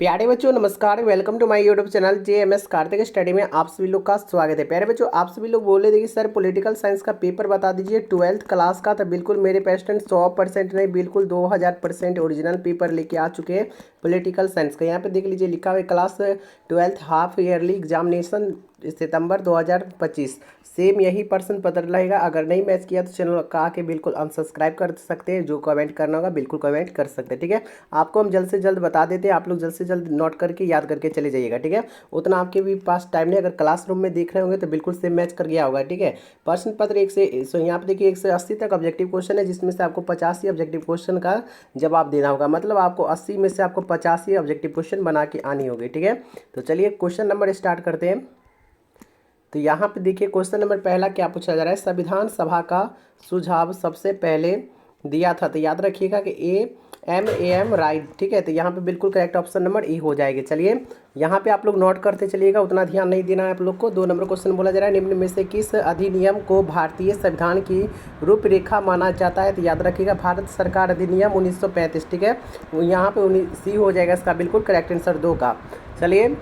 प्यारे बच्चों नमस्कार। Welcome to my YouTube channel JMS Kartik study में आप सभी लोग का स्वागत है। प्यारे बच्चों आप सभी लोग बोले थे कि सर पॉलिटिकल साइंस का पेपर बता दीजिए 12th क्लास का। तो बिल्कुल मेरे पेस्टेंट 100% नहीं बिल्कुल 2000% ओरिजिनल पेपर लेके आ चुके हैं पॉलिटिकल साइंस का। यहाँ पे देख लीजिए लिखा हुआ है class 12th half yearly examination सितंबर 2025। सेम यही प्रश्न पत्र रहेगा। अगर नहीं मैच किया तो चैनल का आके बिल्कुल अनसब्सक्राइब कर सकते हैं। जो कमेंट करना होगा बिल्कुल कमेंट कर सकते हैं, ठीक है। आपको हम जल्द से जल्द बता देते हैं, आप लोग जल्द से जल्द नोट करके याद करके चले जाइएगा, ठीक है। उतना आपके भी पास टाइम नहीं। अगर क्लासरूम में देख रहे होंगे तो बिल्कुल सेम मैच कर गया होगा, ठीक है। प्रश्न पत्र यहाँ पे देखिए 180 तक ऑब्जेक्टिव क्वेश्चन है, जिसमें से आपको 85 ऑब्जेक्टिव क्वेश्चन का जवाब देना होगा। मतलब आपको 80 में से आपको 85 ऑब्जेक्टिव क्वेश्चन बना के आनी होगी, ठीक है। तो चलिए क्वेश्चन नंबर स्टार्ट करते हैं। तो यहाँ पे देखिए क्वेश्चन नंबर पहला क्या पूछा जा रहा है। संविधान सभा का सुझाव सबसे पहले दिया था। तो याद रखिएगा कि AM राइट, ठीक है। तो यहाँ पे बिल्कुल करेक्ट ऑप्शन नंबर E हो जाएगी। चलिए यहाँ पे आप लोग नोट करते चलिएगा, उतना ध्यान नहीं देना है आप लोग को। 2 नंबर क्वेश्चन बोला जा रहा है, निम्न में से किस अधिनियम को भारतीय संविधान की रूपरेखा माना जाता है। तो याद रखिएगा भारत सरकार अधिनियम 1935, ठीक है। यहाँ पे C हो जाएगा इसका बिल्कुल करेक्ट आंसर 2 का। चलिए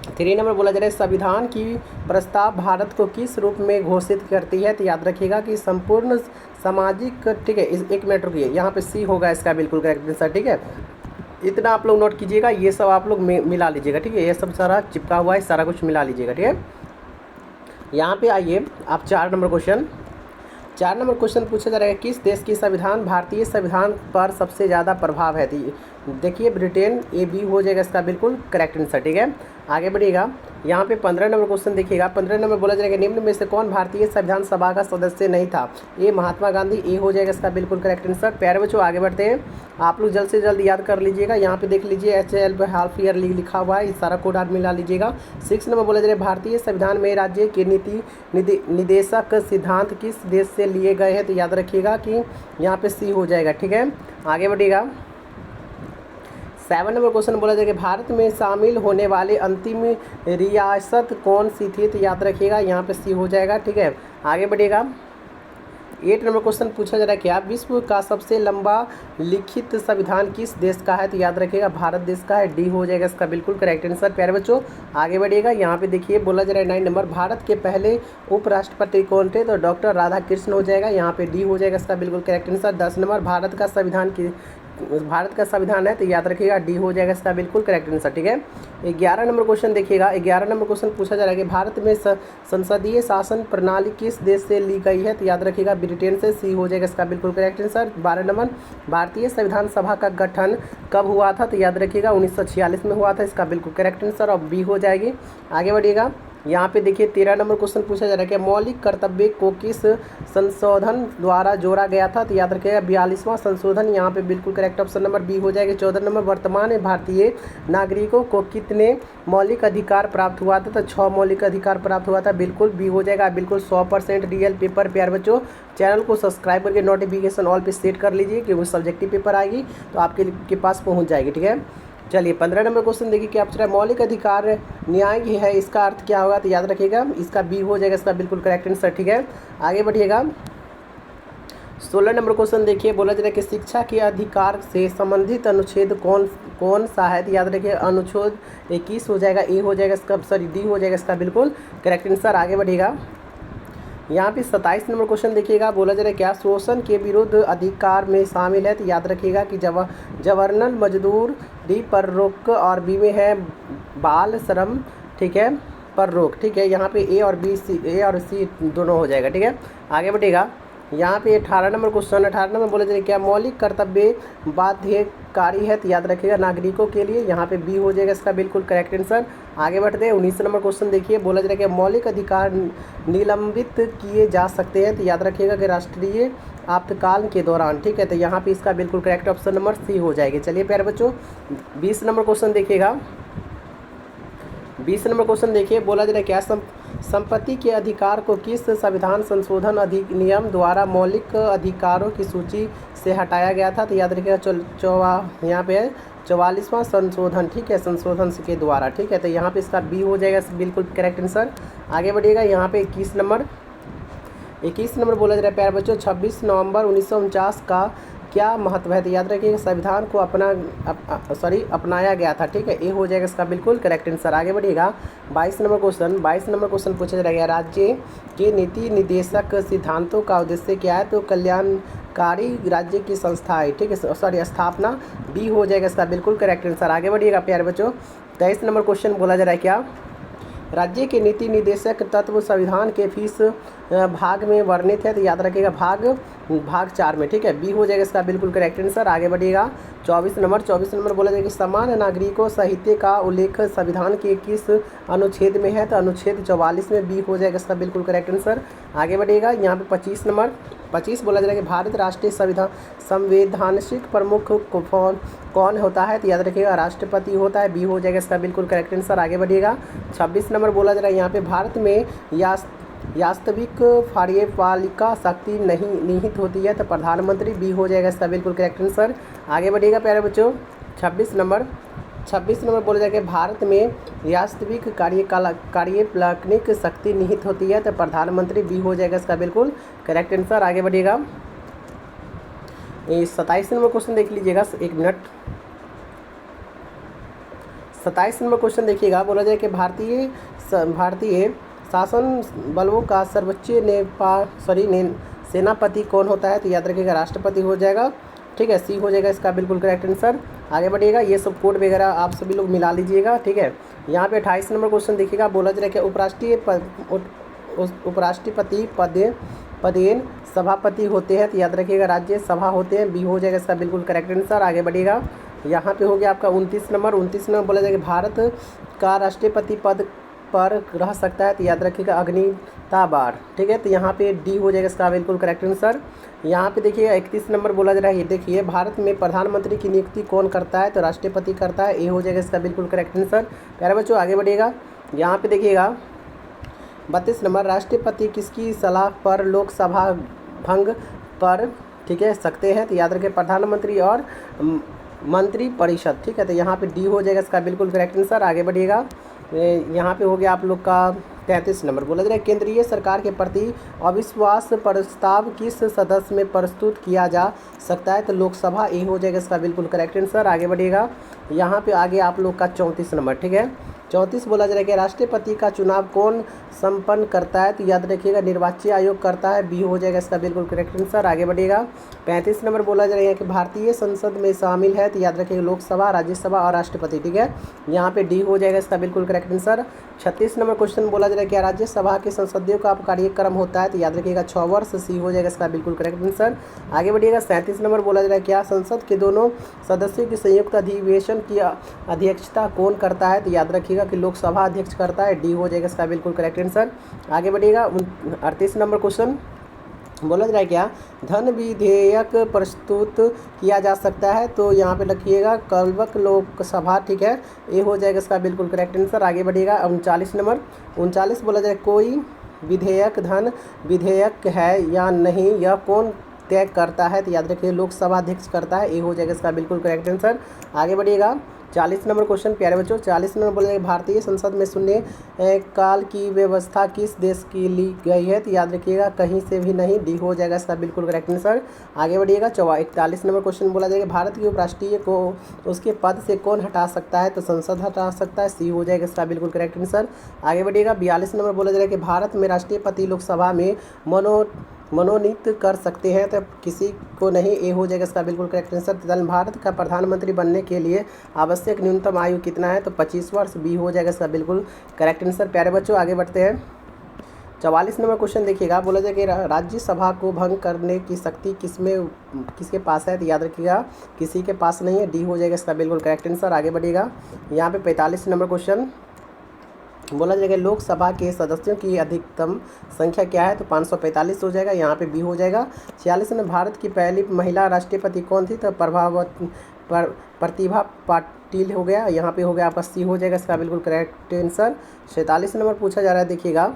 3 नंबर बोला जा रहा है, संविधान की प्रस्ताव भारत को किस रूप में घोषित करती है। तो याद रखिएगा कि संपूर्ण सामाजिक, ठीक है। एक मिनट रुकिए, यहाँ पे C होगा इसका बिल्कुल करेक्ट आंसर, ठीक है। इतना आप लोग नोट कीजिएगा, ये सब आप लोग मिला लीजिएगा, ठीक है। ये सब सारा चिपका हुआ है, सारा कुछ मिला लीजिएगा, ठीक है। यहाँ पे आइए आप 4 नंबर क्वेश्चन पूछा जा रहा है, किस देश की संविधान भारतीय संविधान पर सबसे ज़्यादा प्रभाव है। देखिए ब्रिटेन, AB हो जाएगा इसका बिल्कुल करेक्ट आंसर, ठीक है। आगे बढ़िएगा, यहाँ पे 15 नंबर क्वेश्चन देखिएगा। 15 नंबर बोला जाएगा, निम्न में से कौन भारतीय संविधान सभा का सदस्य नहीं था। A महात्मा गांधी, A हो जाएगा इसका बिल्कुल करेक्ट आंसर। प्यारे बच्चों आगे बढ़ते हैं, आप लोग जल्द से जल्द याद कर लीजिएगा। यहाँ पे देख लीजिए HL हाफ ईयर लिखा हुआ है, इस सारा कोड आप मिला लीजिएगा। 6 नंबर बोला जा रहा है, भारतीय संविधान में राज्य के नीति निदेशक सिद्धांत किस देश से लिए गए हैं। तो याद रखिएगा कि यहाँ पे C हो जाएगा, ठीक है। आगे बढ़िएगा, 7 नंबर क्वेश्चन बोला जाएगा, भारत में शामिल होने वाले अंतिम रियासत कौन सी थी। तो याद रखिएगा यहाँ पे C हो जाएगा, ठीक है। आगे बढ़िएगा, 8 नंबर क्वेश्चन पूछा जा रहा है, क्या विश्व का सबसे लंबा लिखित संविधान किस देश का है। तो याद रखिएगा भारत देश का है, D हो जाएगा इसका बिल्कुल करेक्ट आंसर। प्यारे बच्चों आगे बढ़िएगा, यहाँ पे देखिए बोला जा रहा है 9 नंबर, भारत के पहले उपराष्ट्रपति कौन थे। तो डॉक्टर राधाकृष्ण हो जाएगा, यहाँ पे D हो जाएगा इसका बिल्कुल करेक्ट आंसर। 10 नंबर, भारत का संविधान है, तो याद रखिएगा D हो जाएगा इसका बिल्कुल करेक्ट आंसर, ठीक है। 11 नंबर क्वेश्चन देखिएगा, 11 नंबर क्वेश्चन पूछा जा रहा है कि भारत में संसदीय शासन प्रणाली किस देश से ली गई है। तो याद रखिएगा ब्रिटेन से, C हो जाएगा इसका बिल्कुल करेक्ट आंसर। 12 नंबर, भारतीय संविधान सभा का गठन कब हुआ था। तो याद रखिएगा 1946 में हुआ था, इसका बिल्कुल करेक्ट आंसर और B हो जाएगी। आगे बढ़िएगा, यहाँ पे देखिए 13 नंबर क्वेश्चन पूछा जा रहा है कि मौलिक कर्तव्य को किस संशोधन द्वारा जोड़ा गया था। तो याद रखिएगा 42वां संशोधन, यहाँ पे बिल्कुल करेक्ट ऑप्शन नंबर B हो जाएगा। 14 नंबर, वर्तमान में भारतीय नागरिकों को कितने मौलिक अधिकार प्राप्त हुआ था। तो 6 मौलिक अधिकार प्राप्त हुआ था, बिल्कुल B हो जाएगा, बिल्कुल 100% रियल पेपर। प्यारे बच्चों चैनल को सब्सक्राइब करके नोटिफिकेशन ऑल पे सेट कर लीजिए, क्योंकि सब्जेक्टिव पेपर आएगी तो आपके पास पहुँच जाएगी, ठीक है। चलिए 15 नंबर क्वेश्चन देखिए क्या पूछ रहा है, मौलिक अधिकार न्याय ही है, इसका अर्थ क्या होगा। तो याद रखिएगा इसका B हो जाएगा इसका बिल्कुल करेक्ट आंसर, ठीक है। आगे बढ़िएगा, 16 नंबर क्वेश्चन देखिए, बोला जा रहा है कि शिक्षा के अधिकार से संबंधित अनुच्छेद कौन सा है। तो याद रखिए अनुच्छेद 21 हो जाएगा, A हो जाएगा इसका, सॉरी D हो जाएगा इसका बिल्कुल करेक्ट आंसर। आगे बढ़िएगा, यहाँ पे 27 नंबर क्वेश्चन देखिएगा, बोला जा रहा है क्या शोषण के विरुद्ध अधिकार में शामिल है। तो याद रखिएगा कि जबरन मजदूरी पर रोक, और B में है बाल श्रम, ठीक है, पर रोक, ठीक है। यहाँ पे A और C दोनों हो जाएगा, ठीक है। आगे बढ़ेगा, यहाँ पे 18 नंबर क्वेश्चन, 18 नंबर बोला जाए क्या मौलिक कर्तव्य बाध्यकारी है। तो याद रखिएगा नागरिकों के लिए, यहाँ पे B हो जाएगा इसका बिल्कुल करेक्ट आंसर। आगे बढ़ते हैं, 19 नंबर क्वेश्चन देखिए, बोला जा रहा है कि मौलिक अधिकार निलंबित किए जा सकते हैं। तो याद रखिएगा कि राष्ट्रीय आपातकाल के दौरान, ठीक है। तो यहाँ पे इसका बिल्कुल करेक्ट ऑप्शन नंबर C हो जाएगी। चलिए प्यारे बच्चों 20 नंबर क्वेश्चन देखिएगा, 20 नंबर क्वेश्चन देखिए, बोला जा रहा है क्या संपत्ति के अधिकार को किस संविधान संशोधन अधिनियम द्वारा मौलिक अधिकारों की सूची से हटाया गया था। तो याद रखिएगा यहाँ पे है 44वां संशोधन, ठीक है, संशोधन के द्वारा, ठीक है। तो यहाँ पे इसका B हो जाएगा बिल्कुल करेक्ट आंसर। आगे बढ़िएगा, यहाँ पे 21 नंबर बोला जा रहा है प्यारे बच्चों, 26 नवंबर 1949 क्या महत्व है? तो याद रखिएगा संविधान को अपनाया गया था। ठीक है, ये हो जाएगा इसका बिल्कुल करेक्ट आंसर। आगे बढ़िएगा 22 नंबर क्वेश्चन पूछा जाएगा, राज्य के नीति निर्देशक सिद्धांतों का उद्देश्य क्या है? तो कल्याणकारी राज्य की संस्था है। ठीक है, स्थापना। बी हो जाएगा इसका बिल्कुल करेक्ट आंसर। आगे बढ़िएगा प्यारे बच्चों, 23 नंबर क्वेश्चन बोला जा रहा है, क्या राज्य के नीति निर्देशक तत्व संविधान के किस भाग में वर्णित है? तो याद रखिएगा भाग 4 में। ठीक है, बी हो जाएगा इसका बिल्कुल करेक्ट आंसर। आगे बढ़िएगा 24 नंबर बोला जाएगा, समान नागरिकों साहित्य का उल्लेख संविधान के किस अनुच्छेद में है? तो अनुच्छेद 44 में। बी हो जाएगा इसका बिल्कुल करेक्ट आंसर। आगे बढ़िएगा यहाँ पे 25 बोला जा रहा है कि भारत राष्ट्रीय संवैधानिक प्रमुख कौन होता है? तो याद रखिएगा राष्ट्रपति होता है। बी हो जाएगा इसका बिल्कुल करेक्ट आंसर। आगे बढ़िएगा 26 नंबर बोला जा रहा है, यहाँ पे भारत में वास्तविक कार्यपालिका शक्ति नहीं निहित होती है? तो प्रधानमंत्री। बी हो जाएगा इसका बिल्कुल करेक्ट आंसर। आगे बढ़िएगा प्यारे बच्चों, 26 नंबर बोला जाएगा भारत में वास्तविक कार्यपालिक शक्ति निहित होती है? तो प्रधानमंत्री। बी हो जाएगा इसका बिल्कुल करेक्ट आंसर। आगे बढ़िएगा 27 नंबर क्वेश्चन देख लीजिएगा, एक मिनट। 27 नंबर क्वेश्चन देखिएगा, बोला जाए कि भारतीय शासन बलों का सर्वोच्च सेनापति कौन होता है? तो याद रखिएगा राष्ट्रपति हो जाएगा। ठीक है, सी हो जाएगा इसका बिल्कुल करेक्ट आंसर। आगे बढ़िएगा, ये सब कोड वगैरह आप सभी लोग मिला लीजिएगा। ठीक है, यहाँ पे 28 नंबर क्वेश्चन देखिएगा, बोला जा रहा है कि उपराष्ट्रपति पदेन सभापति होते हैं? तो याद रखिएगा राज्यसभा होते हैं। बी हो जाएगा इसका बिल्कुल करेक्ट आंसर। आगे बढ़िएगा, यहाँ पे हो गया आपका 29 नंबर बोला जाएगा भारत का राष्ट्रपति पद पर रह सकता है? तो याद रखिएगा अग्निता बार। ठीक है, तो यहाँ पे डी हो जाएगा इसका बिल्कुल करेक्ट आंसर। यहाँ पे देखिएगा 31 नंबर बोला जा रहा है, ये देखिए भारत में प्रधानमंत्री की नियुक्ति कौन करता है? तो राष्ट्रपति करता है। ए हो जाएगा इसका बिल्कुल करेक्ट आंसर। प्यारे बच्चों आगे बढ़िएगा, यहाँ पे देखिएगा 32 नंबर, राष्ट्रपति किसकी सलाह पर लोकसभा भंग पर ठीक है सकते हैं? तो याद रखें प्रधानमंत्री और मंत्री परिषद। ठीक है, तो यहाँ पे डी हो जाएगा इसका बिल्कुल करेक्ट आंसर। आगे बढ़िएगा, यहाँ पे हो गया आप लोग का 33 नंबर बोला जा रहा है, केंद्रीय सरकार के प्रति अविश्वास प्रस्ताव किस सदस्य में प्रस्तुत किया जा सकता है? तो लोकसभा। ए हो जाएगा इसका बिल्कुल करेक्ट आंसर। आगे बढ़िएगा, यहाँ पे आगे आप लोग का 34 नंबर। ठीक है, 34 बोला जा रहा है कि राष्ट्रपति का चुनाव कौन संपन्न करता है? तो याद रखिएगा निर्वाचन आयोग करता है। बी हो जाएगा इसका बिल्कुल करेक्ट आंसर। आगे बढ़िएगा 35 नंबर बोला जा रहा है कि भारतीय संसद में शामिल है? तो याद रखिएगा लोकसभा, राज्यसभा और राष्ट्रपति। ठीक है, यहाँ पे डी हो जाएगा इसका बिल्कुल करेक्ट आंसर। 36 नंबर क्वेश्चन बोला जा रहा है क्या राज्यसभा के संसदीय का कार्यक्रम होता है? तो याद रखिएगा 6 वर्ष। सी हो जाएगा इसका बिल्कुल करेक्ट आंसर। आगे बढ़िएगा 37 नंबर बोला जा रहा है क्या संसद के दोनों सदस्यों की संयुक्त अधिवेशन की अध्यक्षता कौन करता है? तो याद रखिएगा कि लोकसभा अध्यक्ष करता है। डी हो जाएगा इसका बिल्कुल करेक्ट आंसर। आगे बढ़िएगा 38 नंबर क्वेश्चन बोला जा रहा है क्या धन विधेयक प्रस्तुत किया जा सकता है? तो यहाँ पे लिखिएगा कलवक लोकसभा। ठीक है, ये हो जाएगा इसका बिल्कुल करेक्ट आंसर। आगे बढ़िएगा 39 नंबर बोला जाए कोई विधेयक धन विधेयक है या नहीं यह कौन तय करता है? तो याद रखिए लोकसभा अध्यक्ष करता है। ये हो जाएगा इसका बिल्कुल करेक्ट आंसर। आगे बढ़िएगा 40 नंबर क्वेश्चन प्यारे बच्चों, 40 नंबर बोले भारतीय संसद में शून्य काल की व्यवस्था किस देश की ली गई है? तो याद रखिएगा कहीं से भी नहीं। डी हो जाएगा इसका बिल्कुल करेक्ट आंसर। आगे बढ़िएगा 41 नंबर क्वेश्चन बोला जाएगा भारत के उपराष्ट्रीय को उसके पद से कौन हटा सकता है? तो संसद हटा सकता है। सी हो जाएगा इसका बिल्कुल करेक्ट आंसर। आगे बढ़िएगा 42 नंबर बोला जाएगा कि भारत में राष्ट्रपति लोकसभा में मनोनीत कर सकते हैं? तो किसी को नहीं। ए हो जाएगा इसका बिल्कुल करेक्ट आंसर। भारत का प्रधानमंत्री बनने के लिए आवश्यक न्यूनतम आयु कितना है? तो 25 वर्ष। बी हो जाएगा इसका बिल्कुल करेक्ट आंसर। प्यारे बच्चों आगे बढ़ते हैं 44 नंबर क्वेश्चन देखिएगा, बोला जाए कि राज्यसभा को भंग करने की शक्ति किसके पास है? तो याद रखिएगा किसी के पास नहीं है। डी हो जाएगा इसका बिल्कुल करेक्ट आंसर। आगे बढ़िएगा यहाँ पे 45 नंबर क्वेश्चन बोला जाएगा लोकसभा के सदस्यों की अधिकतम संख्या क्या है? तो 545 हो जाएगा। यहाँ पे बी हो जाएगा। 46 में भारत की पहली महिला राष्ट्रपति कौन थी? तो प्रतिभा पाटिल हो गया। यहाँ पे हो गया आपका सी हो जाएगा इसका बिल्कुल करेक्ट आंसर। 47 नंबर पूछा जा रहा है, देखिएगा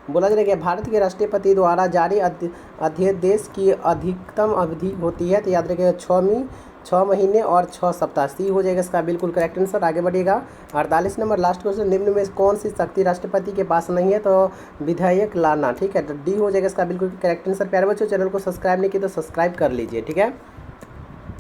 बोला जा रहा है कि भारत के राष्ट्रपति द्वारा जारी अध्यादेश की अधिकतम अवधि होती है? तो याद रखिएगा 6 महीने और 6 सप्ताह। सी हो जाएगा इसका बिल्कुल करेक्ट आंसर। आगे बढ़िएगा। 48 नंबर लास्ट क्वेश्चन, निम्न में कौन सी शक्ति राष्ट्रपति के पास नहीं है? तो विधेयक लाना। ठीक है, तो डी हो जाएगा इसका बिल्कुल करेक्ट आंसर। प्यारे बच्चों, चैनल को सब्सक्राइब नहीं किया तो सब्सक्राइब कर लीजिए। ठीक है।